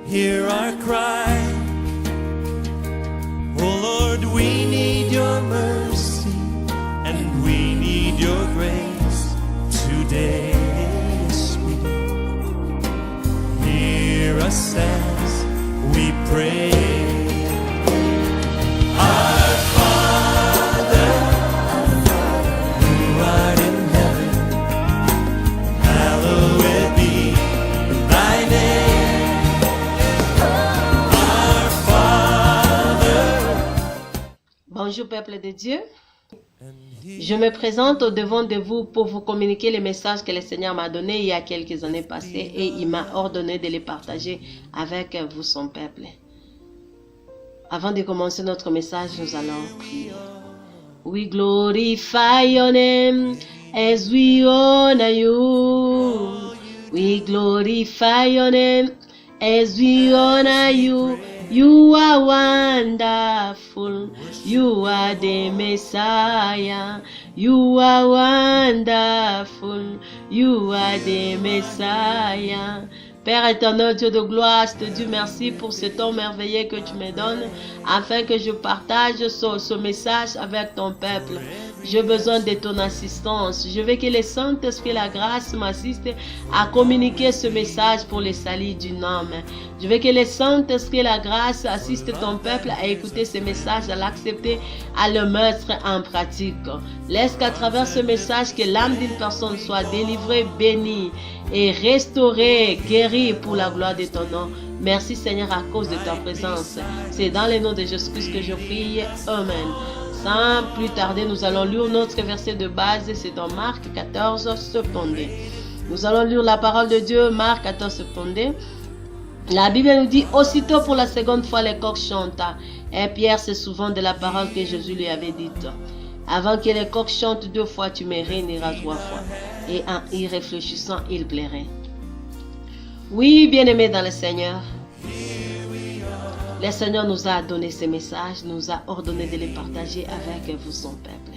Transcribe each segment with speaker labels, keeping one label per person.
Speaker 1: hear our cry. Oh Lord, we need your mercy and we need your grace today. Sweet, hear us as we pray. Our Father, who art in heaven, hallowed be thy name. Our Father.
Speaker 2: Bonjour peuple de Dieu. Je me présente au devant de vous pour vous communiquer les messages que le Seigneur m'a donnés il y a quelques années passées et il m'a ordonné de les partager avec vous, son peuple. Avant de commencer notre message, nous allons prier. We glorify your name as we honor you. We glorify your name as we honor you. You are wonderful. You are the Messiah. You are wonderful. You are the Messiah. Père éternel, Dieu de gloire, je te dis merci pour ce temps merveilleux que tu me donnes afin que je partage ce message avec ton peuple. J'ai besoin de ton assistance. Je veux que le Saint-Esprit, la grâce m'assiste à communiquer ce message pour le salut d'une âme. Je veux que le Saint-Esprit, la grâce assiste ton peuple à écouter ce message, à l'accepter, à le mettre en pratique. Laisse qu'à travers ce message, que l'âme d'une personne soit délivrée, bénie et restaurée, guérie pour la gloire de ton nom. Merci Seigneur à cause de ta présence. C'est dans le nom de Jésus-Christ que je prie. Amen. Sans plus tarder, nous allons lire notre verset de base. C'est dans Marc 14, 72. Nous allons lire la parole de Dieu, Marc 14, 72. La Bible nous dit, aussitôt pour la seconde fois, les coqs chantent. Et Pierre se souvint de la parole que Jésus lui avait dite. Avant que les coqs chantent 2 fois, tu me réuniras 3 fois. Et en y réfléchissant, il plairait. Oui, bien-aimés dans le Seigneur, le Seigneur nous a donné ces messages, nous a ordonné de les partager avec vous, son peuple.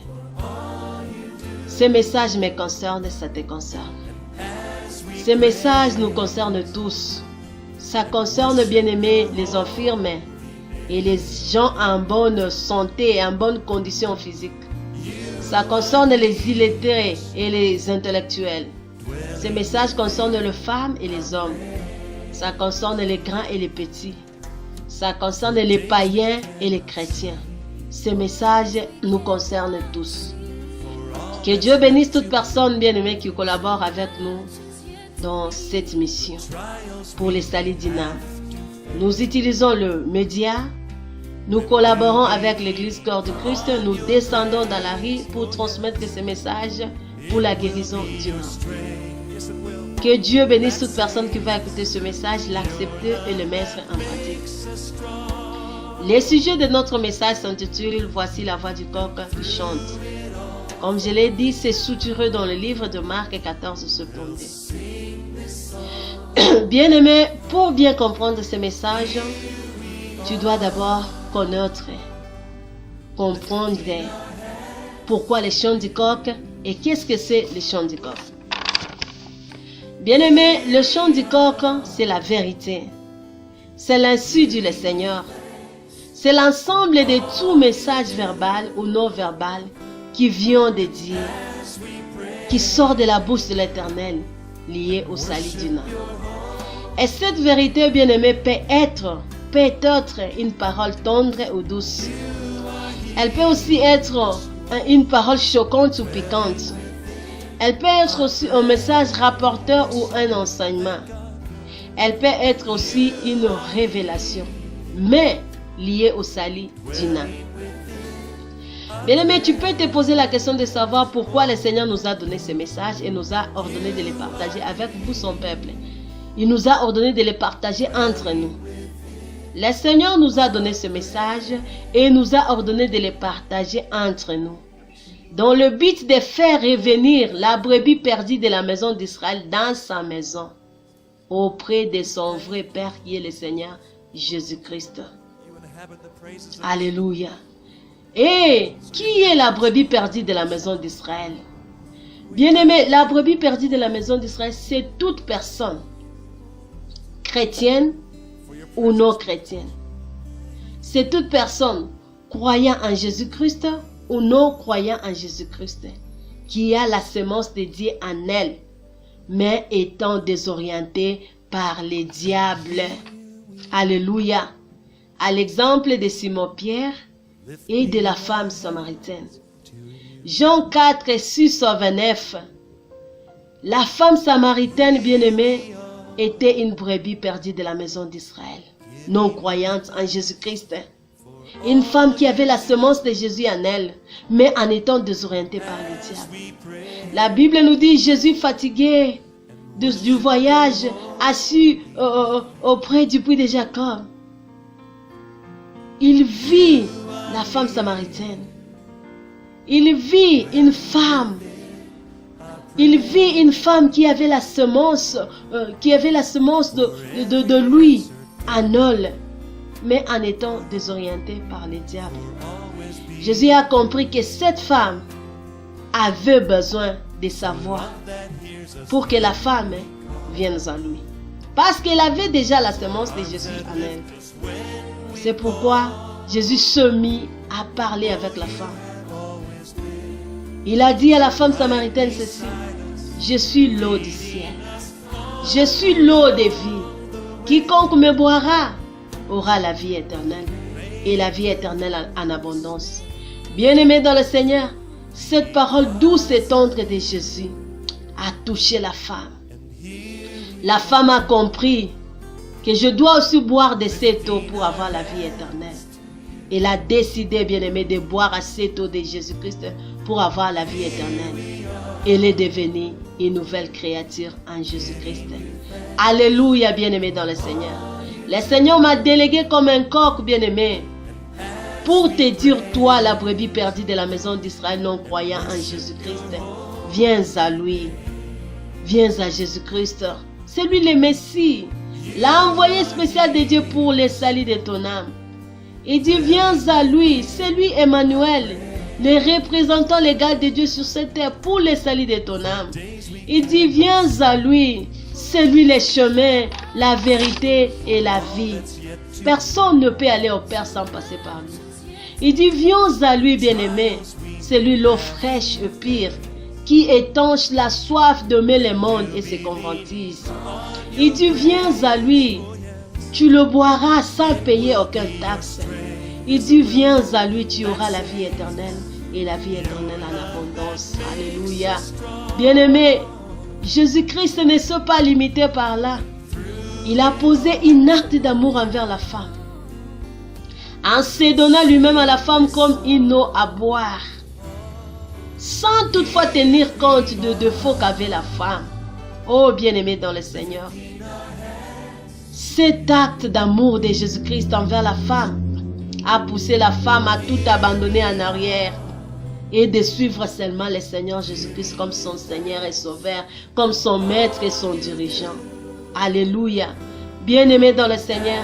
Speaker 2: Ces messages me concernent, ça te concerne. Ces messages nous concernent tous. Ça concerne, bien-aimés, les infirmes et les gens en bonne santé et en bonne condition physique. Ça concerne les illettrés et les intellectuels. Ces messages concernent les femmes et les hommes. Ça concerne les grands et les petits. Ça concerne les païens et les chrétiens. Ces messages nous concernent tous. Que Dieu bénisse toute personne bien-aimée qui collabore avec nous dans cette mission pour les salut d'une âme. Nous utilisons le média. Nous collaborons avec l'église Corps du Christ. Nous descendons dans la rue pour transmettre ces messages pour la guérison d'une âme. Que Dieu bénisse toute personne qui va écouter ce message, l'accepter et le mettre en pratique. Les sujets de notre message s'intitulent « Voici la voix du coq qui chante ». Comme je l'ai dit, c'est structuré dans le livre de Marc 14, 72. Bien-aimé, pour bien comprendre ce message, tu dois d'abord connaître, comprendre pourquoi le chant du coq et qu'est-ce que c'est le chant du coq. Bien-aimé, le chant du coq, c'est la vérité. C'est l'insu du Seigneur. C'est l'ensemble de tout message verbal ou non verbal qui vient de Dieu, qui sort de la bouche de l'Éternel, lié au salut d'une âme. Et cette vérité, bien-aimé, peut être une parole tendre ou douce. Elle peut aussi être une parole choquante ou piquante. Elle peut être aussi un message rapporteur ou un enseignement. Elle peut être aussi une révélation, mais liée au salut d'une âme. Bien-aimé, tu peux te poser la question de savoir pourquoi le Seigneur nous a donné ces messages et nous a ordonné de les partager avec vous, son peuple. Il nous a ordonné de les partager entre nous. Le Seigneur nous a donné ce message et nous a ordonné de les partager entre nous, dans le but de faire revenir la brebis perdue de la maison d'Israël dans sa maison, auprès de son vrai Père qui est le Seigneur Jésus-Christ. Alléluia. Et qui est la brebis perdue de la maison d'Israël? Bien-aimé, la brebis perdue de la maison d'Israël, c'est toute personne chrétienne ou non chrétienne. C'est toute personne croyant en Jésus-Christ ou non croyant en Jésus-Christ qui a la semence de Dieu en elle, mais étant désorientée par les diables. Alléluia. À l'exemple de Simon-Pierre et de la femme samaritaine. Jean 4, 6 à 29. La femme samaritaine bien-aimée était une brebis perdue de la maison d'Israël, non croyante en Jésus-Christ. Une femme qui avait la semence de Jésus en elle, mais en étant désorientée par les diables. La Bible nous dit, Jésus fatigué du voyage, assis auprès du puits de Jacob. Il vit la femme samaritaine. Il vit une femme. Il vit une femme qui avait la semence, de lui en elle, mais en étant désorientée par les diables. Jésus a compris que cette femme avait besoin de sa voix pour que la femme vienne à lui. Parce qu'elle avait déjà la semence de Jésus en elle. C'est pourquoi Jésus se mit à parler avec la femme. Il a dit à la femme samaritaine ceci: je suis l'eau du ciel. Je suis l'eau de vie. Quiconque me boira aura la vie éternelle. Et la vie éternelle en abondance. Bien-aimés dans le Seigneur, cette parole douce et tendre de Jésus a touché la femme. La femme a compris que je dois aussi boire de cette eau pour avoir la vie éternelle. Elle a décidé, bien-aimé, de boire à cette eau de Jésus-Christ pour avoir la vie éternelle. Elle est devenue une nouvelle créature en Jésus-Christ. Alléluia, bien-aimé dans le Seigneur. Le Seigneur m'a délégué comme un coq, bien-aimé, pour te dire, toi, la brebis perdue de la maison d'Israël, non croyant en Jésus-Christ, viens à lui. Viens à Jésus-Christ. C'est lui le Messie, l'envoyé spécial de Dieu pour le salut de ton âme. Il dit, viens à lui, c'est lui Emmanuel, le représentant légal de Dieu sur cette terre pour le salut de ton âme. Il dit, viens à lui, c'est lui le chemin, la vérité et la vie. Personne ne peut aller au Père sans passer par lui. Il dit, viens à lui, bien-aimé, c'est lui l'eau fraîche et pure, qui étanche la soif de le monde et ses convoitises. Il dit, viens à lui, tu le boiras sans payer aucune taxe. Il dit, viens à lui, tu auras la vie éternelle et la vie éternelle en abondance. Alléluia. Bien-aimé, Jésus-Christ ne s'est pas limité par là. Il a posé un acte d'amour envers la femme, en se donnant lui-même à la femme comme une eau à boire, sans toutefois tenir compte de défauts qu'avait la femme. Oh bien-aimé dans le Seigneur, cet acte d'amour de Jésus-Christ envers la femme a poussé la femme à tout abandonner en arrière et de suivre seulement le Seigneur Jésus-Christ comme son Seigneur et Sauveur, comme son Maître et son dirigeant. Alléluia. Bien-aimé dans le Seigneur,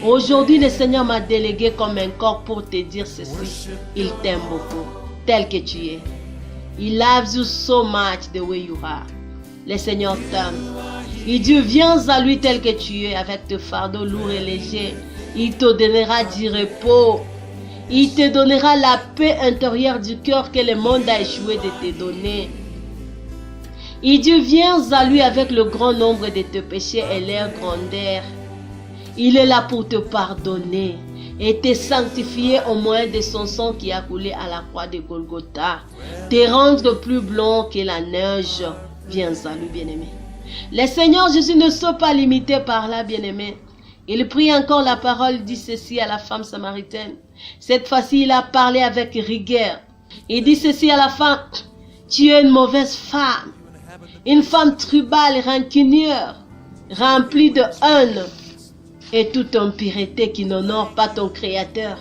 Speaker 2: aujourd'hui le Seigneur m'a délégué comme un corps pour te dire ceci. Il t'aime beaucoup, tel que tu es. He loves you so much the way you are. Le Seigneur t'aime. Il dit, viens à lui tel que tu es, avec tes fardeaux lourds et légers. Il te donnera du repos. Il te donnera la paix intérieure du cœur que le monde a échoué de te donner. Il dit, viens à lui avec le grand nombre de tes péchés et leur grandeur. Il est là pour te pardonner et te sanctifier au moyen de son sang qui a coulé à la croix de Golgotha. Te rendre plus blanc que la neige. Viens à lui, bien-aimé. Le Seigneur Jésus ne s'est pas limité par là, bien-aimé. Il prit encore la parole, dit ceci à la femme samaritaine. Cette fois-ci, il a parlé avec rigueur. Il dit ceci à la femme. Tu es une mauvaise femme. Une femme tribale, rancunière, remplie de haine et toute impureté qui n'honore pas ton Créateur.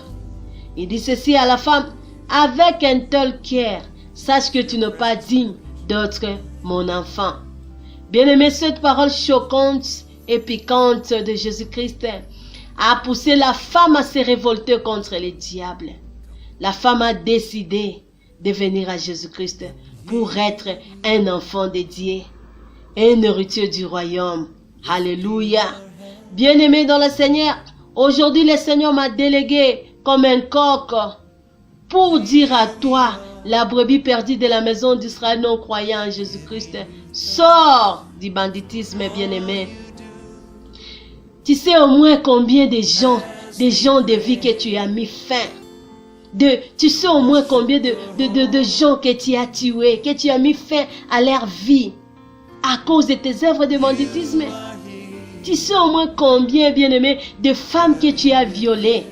Speaker 2: Il dit ceci à la femme. Avec un tel cœur, sache que tu n'es pas digne d'être mon enfant. Bien-aimé, cette parole choquante et piquante de Jésus-Christ a poussé la femme à se révolter contre les diables. La femme a décidé de venir à Jésus-Christ pour être un enfant de Dieu, un héritier du royaume. Alléluia. Bien-aimé dans le Seigneur, Aujourd'hui, le Seigneur m'a délégué comme un coq pour dire à toi, la brebis perdue de la maison d'Israël non croyant en Jésus-Christ, sors du banditisme, bien-aimé. Tu sais au moins combien de gens de vie que tu as mis fin. Tu sais au moins combien de gens que tu as tués, que tu as mis fin à leur vie à cause de tes œuvres de banditisme. Tu sais au moins combien, bien-aimé, de femmes que tu as violées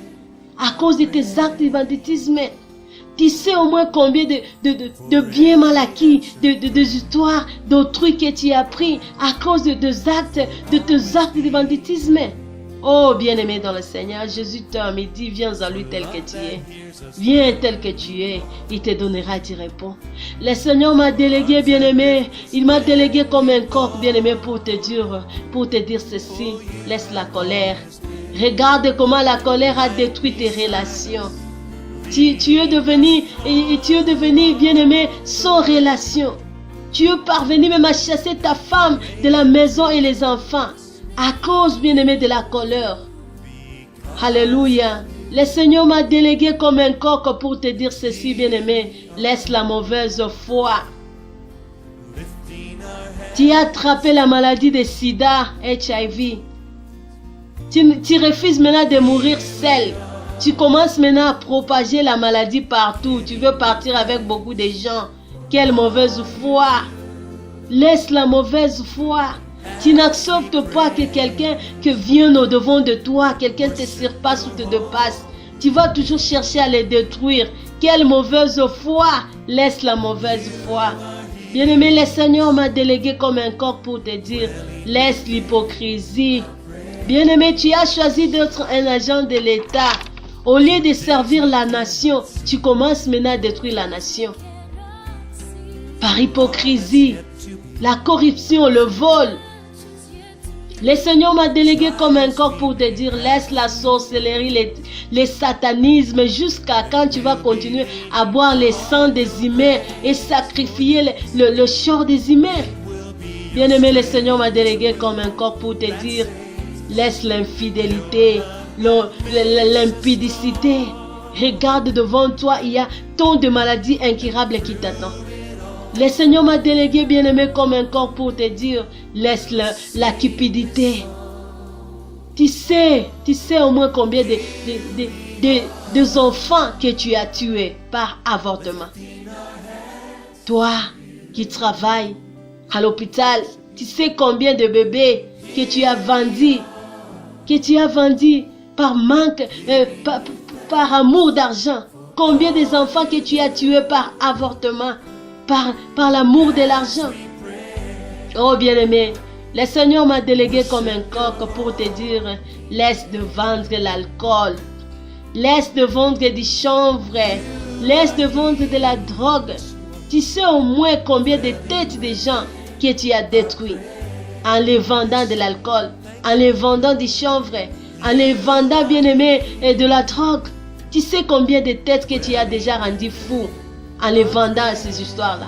Speaker 2: à cause de tes actes de banditisme. Tu sais au moins combien de biens mal acquis, de histoires d'autrui que tu as pris à cause de tes actes de banditisme. Oh, bien-aimé dans le Seigneur, Jésus t'aime et dit, viens à lui tel que tu es. Viens tel que tu es, il te donnera du repos. Le Seigneur m'a délégué, bien-aimé. Il m'a délégué comme un coq, bien-aimé, pour te dire ceci. Laisse la colère. Regarde comment la colère a détruit tes relations. Tu es devenu, bien-aimé, sans relation. Tu es parvenu même à chasser ta femme de la maison et les enfants à cause, bien-aimé, de la colère. Alléluia. Le Seigneur m'a délégué comme un coq pour te dire ceci, bien-aimé. Laisse la mauvaise foi. Tu as attrapé la maladie de sida, HIV. Tu refuses maintenant de mourir seul. Tu commences maintenant à propager la maladie partout. Tu veux partir avec beaucoup de gens. Quelle mauvaise foi. Laisse la mauvaise foi. Tu n'acceptes pas que quelqu'un vienne au-devant de toi, quelqu'un te surpasse ou te dépasse. Tu vas toujours chercher à les détruire. Quelle mauvaise foi. Laisse la mauvaise foi. Bien-aimé, le Seigneur m'a délégué comme un coq pour te dire, laisse l'hypocrisie. Bien-aimé, tu as choisi d'être un agent de l'État. Au lieu de servir la nation, tu commences maintenant à détruire la nation. Par hypocrisie, la corruption, le vol. Le Seigneur m'a délégué comme un coq pour te dire, laisse la sorcellerie, les satanismes, jusqu'à quand tu vas continuer à boire le sang des humains et sacrifier le chair des humains. Bien-aimé, le Seigneur m'a délégué comme un coq pour te dire, laisse l'infidélité, l'impudicité. Regarde devant toi, il y a tant de maladies incurables qui t'attendent. Le Seigneur m'a délégué, bien-aimé, comme un corps pour te dire, laisse la cupidité. Tu sais au moins combien de enfants que tu as tués par avortement. Toi qui travailles à l'hôpital, tu sais combien de bébés que tu as vendus par manque, par amour d'argent. Combien des enfants que tu as tués par avortement, par l'amour de l'argent. Oh bien-aimé, le Seigneur m'a délégué comme un coq pour te dire, laisse de vendre l'alcool, laisse de vendre du chanvre, laisse de vendre de la drogue. Tu sais au moins combien de têtes de gens que tu as détruits en les vendant de l'alcool, en les vendant du chanvre, en les vendant, bien-aimé, et de la drogue. Tu sais combien de têtes que tu as déjà rendues fous en les vendant ces histoires-là.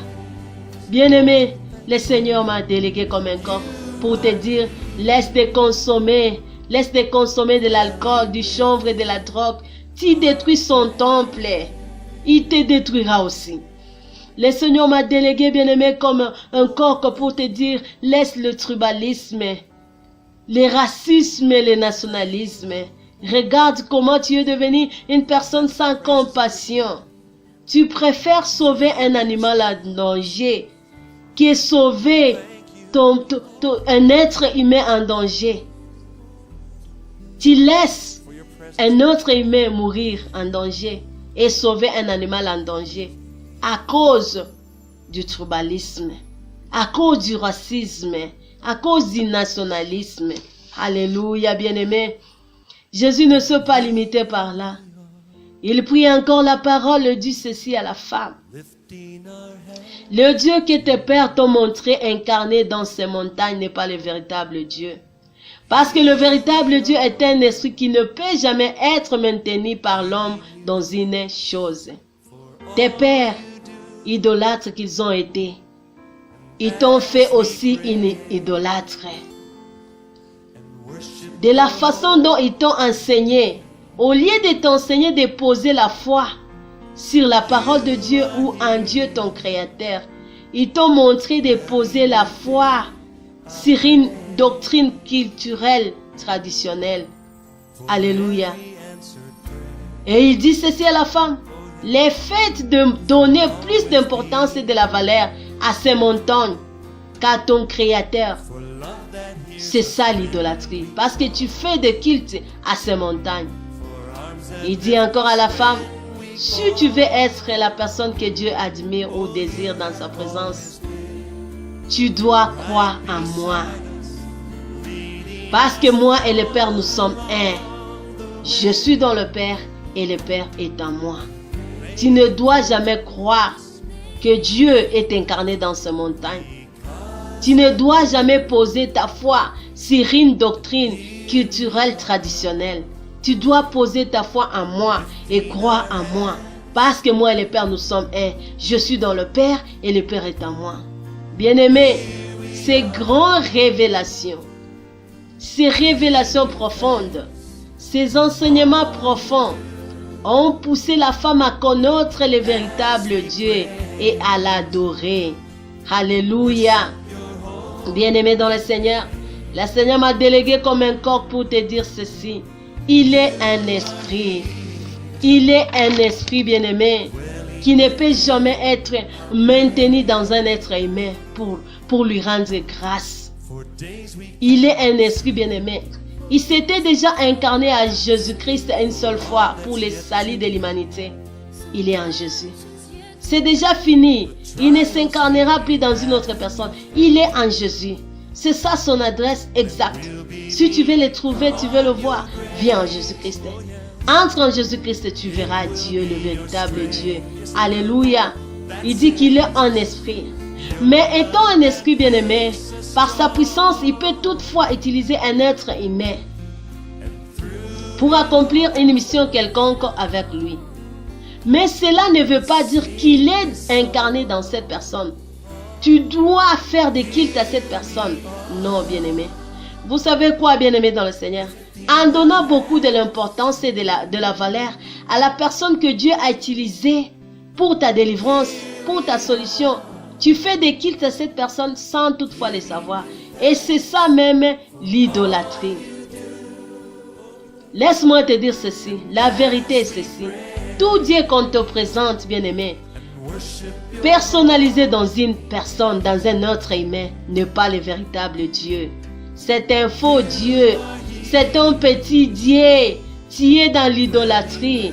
Speaker 2: Bien-aimé, le Seigneur m'a délégué comme un corps pour te dire, laisse de consommer de l'alcool, du chanvre et de la drogue. Tu détruis son temple, il te détruira aussi. Le Seigneur m'a délégué, bien-aimé, comme un coq pour te dire, laisse le tribalisme, le racisme et le nationalisme. Regarde comment tu es devenu une personne sans compassion. Tu préfères sauver un animal en danger que sauver un être humain en danger. Tu laisses un autre humain mourir en danger et sauver un animal en danger à cause du tribalisme, à cause du racisme, à cause du nationalisme. Alléluia, bien-aimé. Jésus ne s'est pas limité par là. Il prit encore la parole, dit ceci à la femme. Le Dieu que tes pères t'ont montré incarné dans ces montagnes n'est pas le véritable Dieu. Parce que le véritable Dieu est un esprit qui ne peut jamais être maintenu par l'homme dans une chose. Tes pères, idolâtres qu'ils ont été, ils t'ont fait aussi une idolâtre. de la façon dont ils t'ont enseigné. Au lieu de t'enseigner de poser la foi sur la parole de Dieu ou en Dieu ton Créateur, ils t'ont montré de poser la foi sur une doctrine culturelle traditionnelle. Alléluia. Et il dit ceci à la femme: le fait de donner plus d'importance et de la valeur à ces montagnes qu'à ton Créateur, c'est ça l'idolâtrie. Parce que tu fais de culte à ces montagnes. Il dit encore à la femme: si tu veux être la personne que Dieu admire ou désire dans sa présence, tu dois croire en moi. Parce que moi et le Père, nous sommes un. Je suis dans le Père et le Père est en moi. Tu ne dois jamais croire que Dieu est incarné dans ces montagnes. Tu ne dois jamais poser ta foi sur une doctrine culturelle traditionnelle. Tu dois poser ta foi en moi et croire en moi. Parce que moi et le Père, nous sommes un. Je suis dans le Père et le Père est en moi. Bien-aimés, ces grandes révélations, ces révélations profondes, ces enseignements profonds ont poussé la femme à connaître le véritable Dieu et à l'adorer. Alléluia. Bien-aimé dans le Seigneur, le Seigneur m'a délégué comme un corps pour te dire ceci. Il est un esprit. Il est un esprit, bien-aimé, qui ne peut jamais être maintenu dans un être humain pour lui rendre grâce. Il est un esprit, bien-aimé. Il s'était déjà incarné à Jésus-Christ une seule fois pour le salut de l'humanité. Il est en Jésus. C'est déjà fini. Il ne s'incarnera plus dans une autre personne. Il est en Jésus. C'est ça son adresse exacte. Si tu veux le trouver, tu veux le voir, viens en Jésus-Christ. Entre en Jésus-Christ, tu verras Dieu, le véritable Dieu. Alléluia. Il dit qu'il est un esprit. Mais étant un esprit bien-aimé, par sa puissance, il peut toutefois utiliser un être humain pour accomplir une mission quelconque avec lui. Mais cela ne veut pas dire qu'il est incarné dans cette personne. Tu dois faire des cultes à cette personne. Non, bien-aimé. Vous savez quoi, bien-aimé dans le Seigneur? En donnant beaucoup de l'importance et de la valeur à la personne que Dieu a utilisée pour ta délivrance, pour ta solution, tu fais des cultes à cette personne sans toutefois le savoir. Et c'est ça même l'idolâtrie. Laisse-moi te dire ceci. La vérité est ceci. Tout Dieu qu'on te présente, bien-aimé, personnalisé dans une personne, dans un autre humain, n'est pas le véritable Dieu. C'est un faux Dieu. C'est un petit Dieu. Tu es dans l'idolâtrie.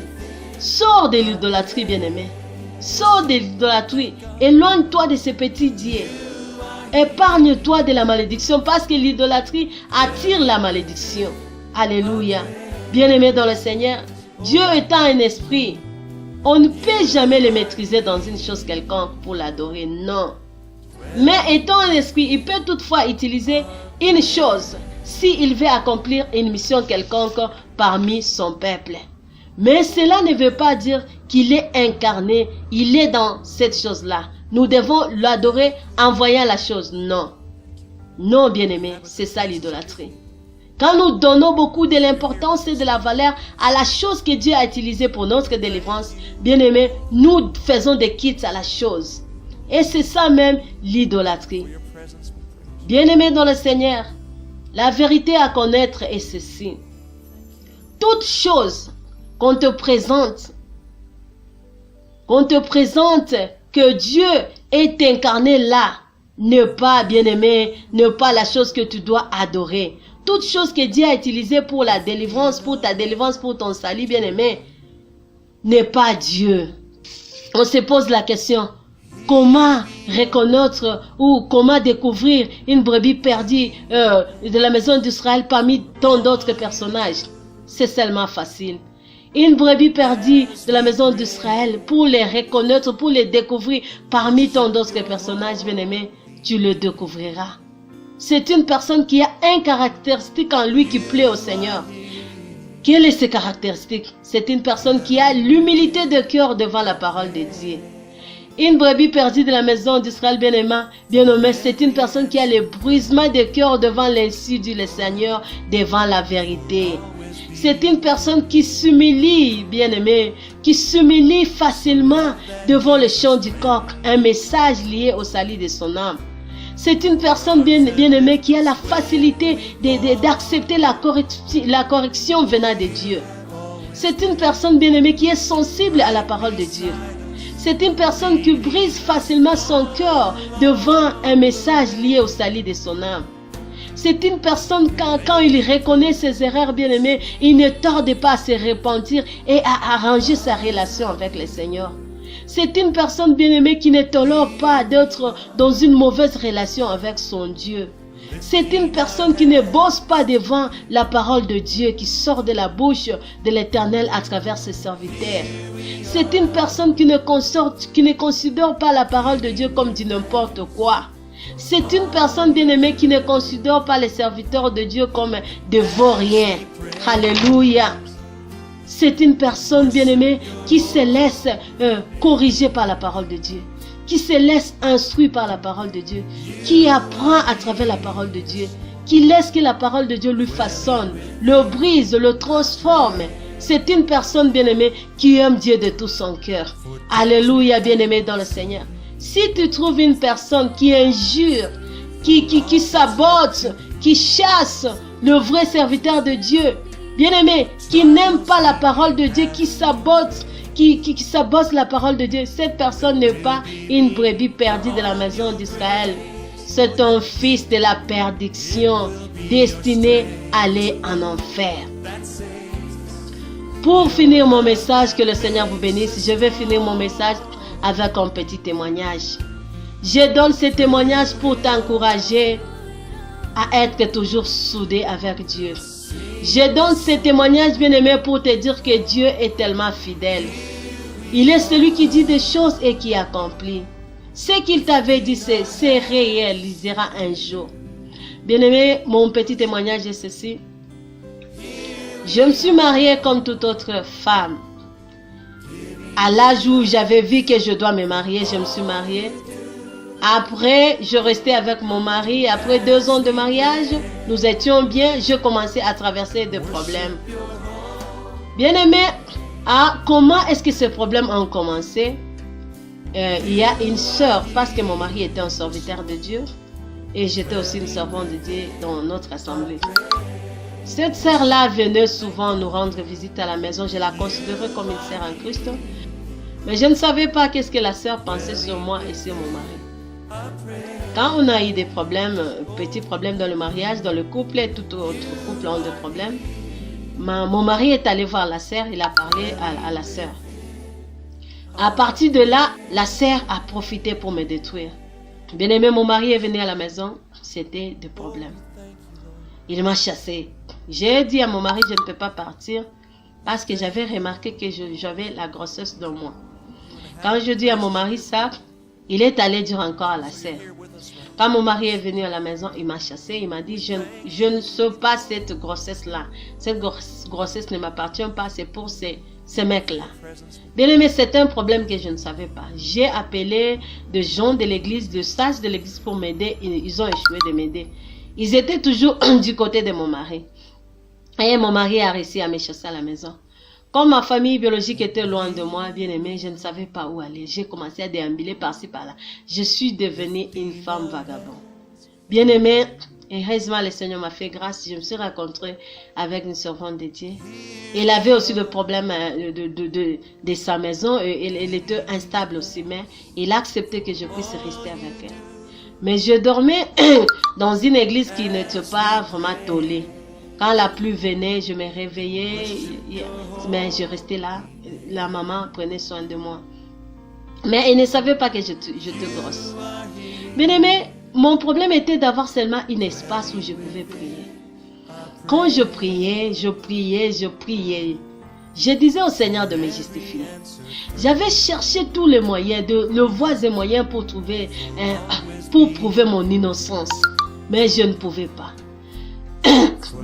Speaker 2: Sors de l'idolâtrie, bien-aimé. Sors de l'idolâtrie. Éloigne-toi de ces petits dieux. Épargne-toi de la malédiction parce que l'idolâtrie attire la malédiction. Alléluia. Bien-aimé dans le Seigneur, Dieu étant un esprit, on ne peut jamais le maîtriser dans une chose quelconque pour l'adorer. Non. Mais étant un esprit, il peut toutefois utiliser une chose s'il veut accomplir une mission quelconque parmi son peuple. Mais cela ne veut pas dire qu'il est incarné, il est dans cette chose-là. Nous devons l'adorer en voyant la chose. Non. Non, bien-aimé, c'est ça l'idolâtrie. Quand nous donnons beaucoup de l'importance et de la valeur à la chose que Dieu a utilisée pour notre délivrance, bien-aimé, nous faisons des cultes à la chose. Et c'est ça même l'idolâtrie. Bien-aimé dans le Seigneur, la vérité à connaître est ceci. Toute chose qu'on te présente que Dieu est incarné là, n'est pas, bien-aimé, n'est pas la chose que tu dois adorer. Toute chose que Dieu a utilisée pour la délivrance, pour ta délivrance, pour ton salut, bien-aimé, n'est pas Dieu. On se pose la question, comment reconnaître ou comment découvrir une brebis perdue de la maison d'Israël parmi tant d'autres personnages? C'est seulement facile. Une brebis perdue de la maison d'Israël, pour les reconnaître, pour les découvrir parmi tant d'autres personnages, bien-aimé, tu le découvriras. C'est une personne qui a un caractéristique en lui qui plaît au Seigneur. Quelle est cette caractéristique? C'est une personne qui a l'humilité de cœur devant la parole de Dieu. Une brebis perdue de la maison d'Israël, bien-aimé, c'est une personne qui a le brisement de cœur devant l'insu du Seigneur, devant la vérité. C'est une personne qui s'humilie, bien-aimé, qui s'humilie facilement devant le chant du coq, un message lié au salut de son âme. C'est une personne bien-aimée qui a la facilité d'accepter la correction venant de Dieu. C'est une personne bien-aimée qui est sensible à la parole de Dieu. C'est une personne qui brise facilement son cœur devant un message lié au salut de son âme. C'est une personne, quand il reconnaît ses erreurs, bien-aimés, il ne tarde pas à se repentir et à arranger sa relation avec le Seigneur. C'est une personne, bien-aimée, qui ne tolère pas d'être dans une mauvaise relation avec son Dieu. C'est une personne qui ne bosse pas devant la parole de Dieu qui sort de la bouche de l'Éternel à travers ses serviteurs. C'est une personne qui ne considère pas la parole de Dieu comme du n'importe quoi. C'est une personne bien-aimée qui ne considère pas les serviteurs de Dieu comme des vauriens. Alléluia. C'est une personne bien-aimée qui se laisse corriger par la parole de Dieu, qui se laisse instruire par la parole de Dieu, qui apprend à travers la parole de Dieu, qui laisse que la parole de Dieu lui façonne, le brise, le transforme. C'est une personne bien-aimée qui aime Dieu de tout son cœur. Alléluia, bien-aimé dans le Seigneur. Si tu trouves une personne qui injure, qui sabote, qui chasse le vrai serviteur de Dieu, bien-aimé, qui n'aime pas la parole de Dieu, qui sabote la parole de Dieu, cette personne n'est pas une brebis perdue de la maison d'Israël. C'est un fils de la perdition, destiné à aller en enfer. Pour finir mon message, que le Seigneur vous bénisse, je vais finir mon message avec un petit témoignage. Je donne ce témoignage pour t'encourager à être toujours soudé avec Dieu. Je donne ce témoignage, bien-aimé, pour te dire que Dieu est tellement fidèle. Il est celui qui dit des choses et qui accomplit. Ce qu'il t'avait dit, c'est réalisera un jour. Bien-aimé, mon petit témoignage est ceci. Je me suis mariée comme toute autre femme. À l'âge où j'avais vu que je dois me marier, je me suis mariée. Après, je restais avec mon mari. Après 2 ans de mariage, nous étions bien. Je commençais à traverser des problèmes. Bien-aimé, comment est-ce que ces problèmes ont commencé? Il y a une sœur, parce que mon mari était un serviteur de Dieu. Et j'étais aussi une servante de Dieu dans notre assemblée. Cette sœur-là venait souvent nous rendre visite à la maison. Je la considérais comme une sœur en Christ. Mais je ne savais pas qu'est-ce que la sœur pensait sur moi et sur mon mari. Quand on a eu des problèmes, petits problèmes dans le mariage, dans le couple, et tout autre couple ont des problèmes, mon mari est allé voir la sœur, il a parlé à la sœur. À partir de là, la sœur a profité pour me détruire. Bien aimé, mon mari est venu à la maison, c'était des problèmes. Il m'a chassé. J'ai dit à mon mari, je ne peux pas partir parce que j'avais remarqué que j'avais la grossesse dans moi. Quand je dis à mon mari ça, il est allé dire encore à la sœur. Quand mon mari est venu à la maison, il m'a chassé. Il m'a dit, je ne sais pas cette grossesse-là. Cette grossesse ne m'appartient pas, c'est pour ces mecs-là. Bien aimé, c'est un problème que je ne savais pas. J'ai appelé des gens de l'église, des sages de l'église pour m'aider. Ils ont échoué de m'aider. Ils étaient toujours du côté de mon mari. Et mon mari a réussi à me chasser à la maison. Comme ma famille biologique était loin de moi, bien aimé, je ne savais pas où aller. J'ai commencé à déambuler par-ci par-là. Je suis devenue une femme vagabonde. Bien aimé, heureusement le Seigneur m'a fait grâce. Je me suis rencontrée avec une servante de Dieu. Elle avait aussi le problème de sa maison. Elle était instable aussi, mais il a accepté que je puisse rester avec elle. Mais je dormais dans une église qui n'était pas vraiment tolée. Quand la pluie venait, je me réveillais, mais je restais là. La maman prenait soin de moi. Mais elle ne savait pas que j'étais grosse. Bien aimé, mon problème était d'avoir seulement un espace où je pouvais prier. Quand je priais, je disais au Seigneur de me justifier. J'avais cherché tous les moyens, le voies et moyens pour prouver mon innocence. Mais je ne pouvais pas.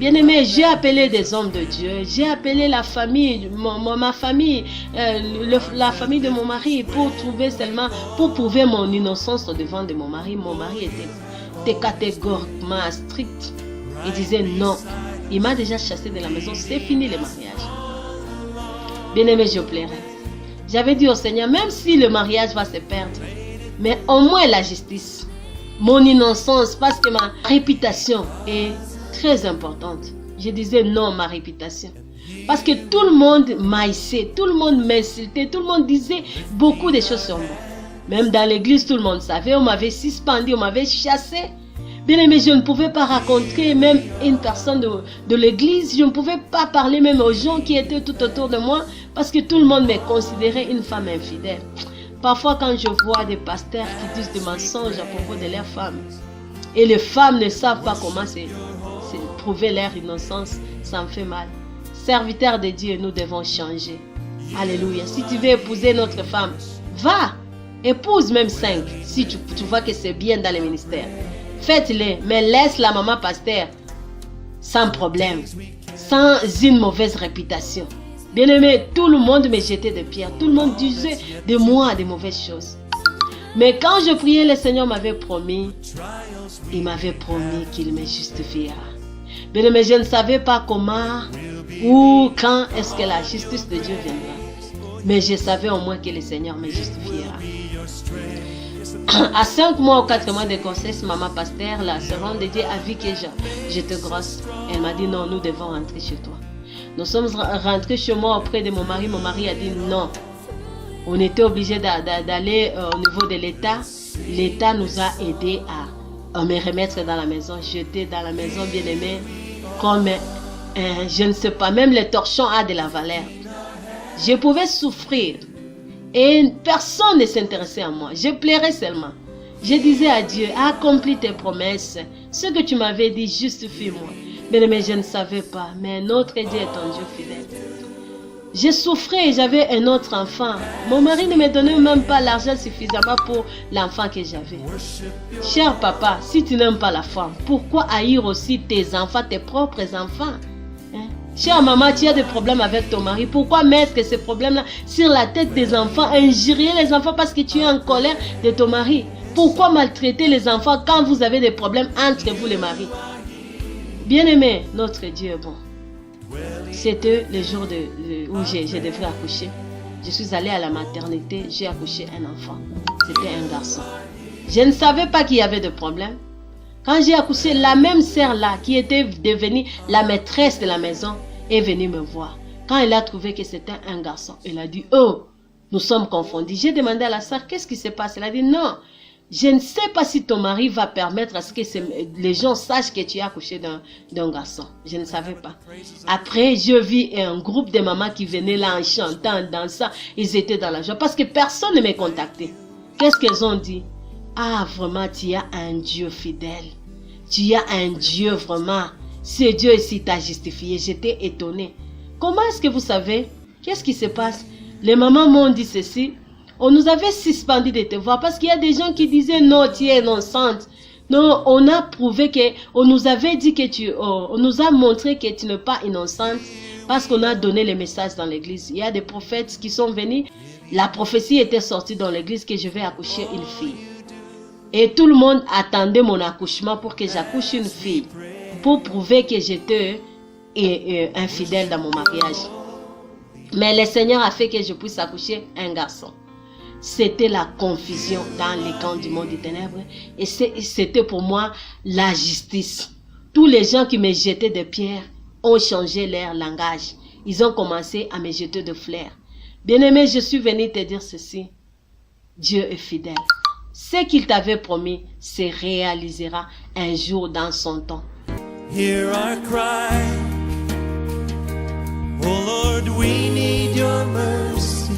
Speaker 2: Bien-aimé, j'ai appelé des hommes de Dieu, j'ai appelé la famille, ma famille, la famille de mon mari pour prouver mon innocence au devant de mon mari. Mon mari était catégoriquement strict. Il disait non. Il m'a déjà chassé de la maison, c'est fini le mariage. Bien-aimé, je plairais. J'avais dit au Seigneur, même si le mariage va se perdre, mais au moins la justice, mon innocence, parce que ma réputation est très importante. Je disais non, ma réputation. Parce que tout le monde m'haïssait, tout le monde m'insultait, tout le monde disait beaucoup de choses sur moi. Même dans l'église, tout le monde savait, on m'avait suspendu, on m'avait chassé. Bien aimé, je ne pouvais pas rencontrer même une personne de l'église. Je ne pouvais pas parler même aux gens qui étaient tout autour de moi parce que tout le monde me considérait une femme infidèle. Parfois, quand je vois des pasteurs qui disent des mensonges à propos de leurs femmes et les femmes ne savent pas comment prouver leur innocence, ça me fait mal. Serviteurs de Dieu, nous devons changer. Alléluia. Si tu veux épouser notre femme, va, épouse même 5 si tu vois que c'est bien dans le ministère. Faites-le, mais laisse la maman pasteur sans problème, sans une mauvaise réputation. Bien-aimé, tout le monde me jetait des pierres, tout le monde disait de moi des mauvaises choses. Mais quand je priais, le Seigneur m'avait promis, il m'avait promis qu'il me justifiera. Bien-aimé, je ne savais pas comment ou quand est-ce que la justice de Dieu viendra. Mais je savais au moins que le Seigneur me justifiera. À 5 mois ou 4 mois de grossesse, maman pasteur, la servante de Dieu, a vu que j'étais grosse. Elle m'a dit non, nous devons rentrer chez toi. Nous sommes rentrés chez moi auprès de mon mari. Mon mari a dit non. On était obligé d'aller au niveau de l'État. L'État nous a aidés à me remettre dans la maison. J'étais dans la maison, bien aimée, comme je ne sais pas, même le torchon a de la valeur. Je pouvais souffrir. Et personne ne s'intéressait à moi. Je plairais seulement. Je disais à Dieu, accomplis tes promesses. Ce que tu m'avais dit, justifie-moi. Mais je ne savais pas. Mais notre Dieu est un Dieu fidèle. Je souffrais, j'avais un autre enfant. Mon mari ne me donnait même pas l'argent suffisamment pour l'enfant que j'avais. Cher papa, si tu n'aimes pas la femme, pourquoi haïr aussi tes enfants, tes propres enfants? Chère maman, tu as des problèmes avec ton mari. Pourquoi mettre ces problèmes-là sur la tête des enfants, injurier les enfants parce que tu es en colère de ton mari? Pourquoi maltraiter les enfants quand vous avez des problèmes entre vous les maris? Bien-aimé, notre Dieu est bon. C'était le jour où je devais accoucher. Je suis allée à la maternité, j'ai accouché un enfant. C'était un garçon. Je ne savais pas qu'il y avait de problème. Quand j'ai accouché, la même sœur là, qui était devenue la maîtresse de la maison, est venue me voir. Quand elle a trouvé que c'était un garçon, elle a dit, oh, nous sommes confondus. J'ai demandé à la sœur, qu'est-ce qui se passe? Elle a dit, non, je ne sais pas si ton mari va permettre à ce que les gens sachent que tu as accouché d'un garçon. Je ne savais pas. Après, je vis un groupe de mamans qui venaient là en chantant, en dansant. Ils étaient dans la joie parce que personne ne m'a contacté. Qu'est-ce qu'elles ont dit? Ah, vraiment, tu as un Dieu fidèle. Tu as un Dieu vraiment. Ce Dieu ici t'a justifié. J'étais étonnée. Comment est-ce que vous savez? Qu'est-ce qui se passe? Les mamans m'ont dit ceci. On nous avait suspendu de te voir parce qu'il y a des gens qui disaient non, tu es innocente. Non, on a prouvé que, on nous avait dit que on nous a montré que tu n'es pas innocente parce qu'on a donné les messages dans l'église. Il y a des prophètes qui sont venus. La prophétie était sortie dans l'église que je vais accoucher une fille. Et tout le monde attendait mon accouchement pour que j'accouche une fille. Pour prouver que j'étais infidèle dans mon mariage. Mais le Seigneur a fait que je puisse accoucher un garçon. C'était la confusion dans les camps du monde des ténèbres. Et c'était pour moi la justice. Tous les gens qui me jetaient des pierres ont changé leur langage. Ils ont commencé à me jeter de fleurs. Bien-aimé, je suis venu te dire ceci. Dieu est fidèle. Ce qu'il t'avait promis se réalisera un jour dans son temps.
Speaker 1: Hear our cry. Oh Lord, we need your mercy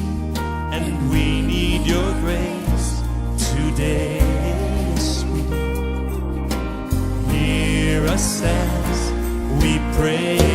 Speaker 1: and we need your grace today. Hear us as we pray.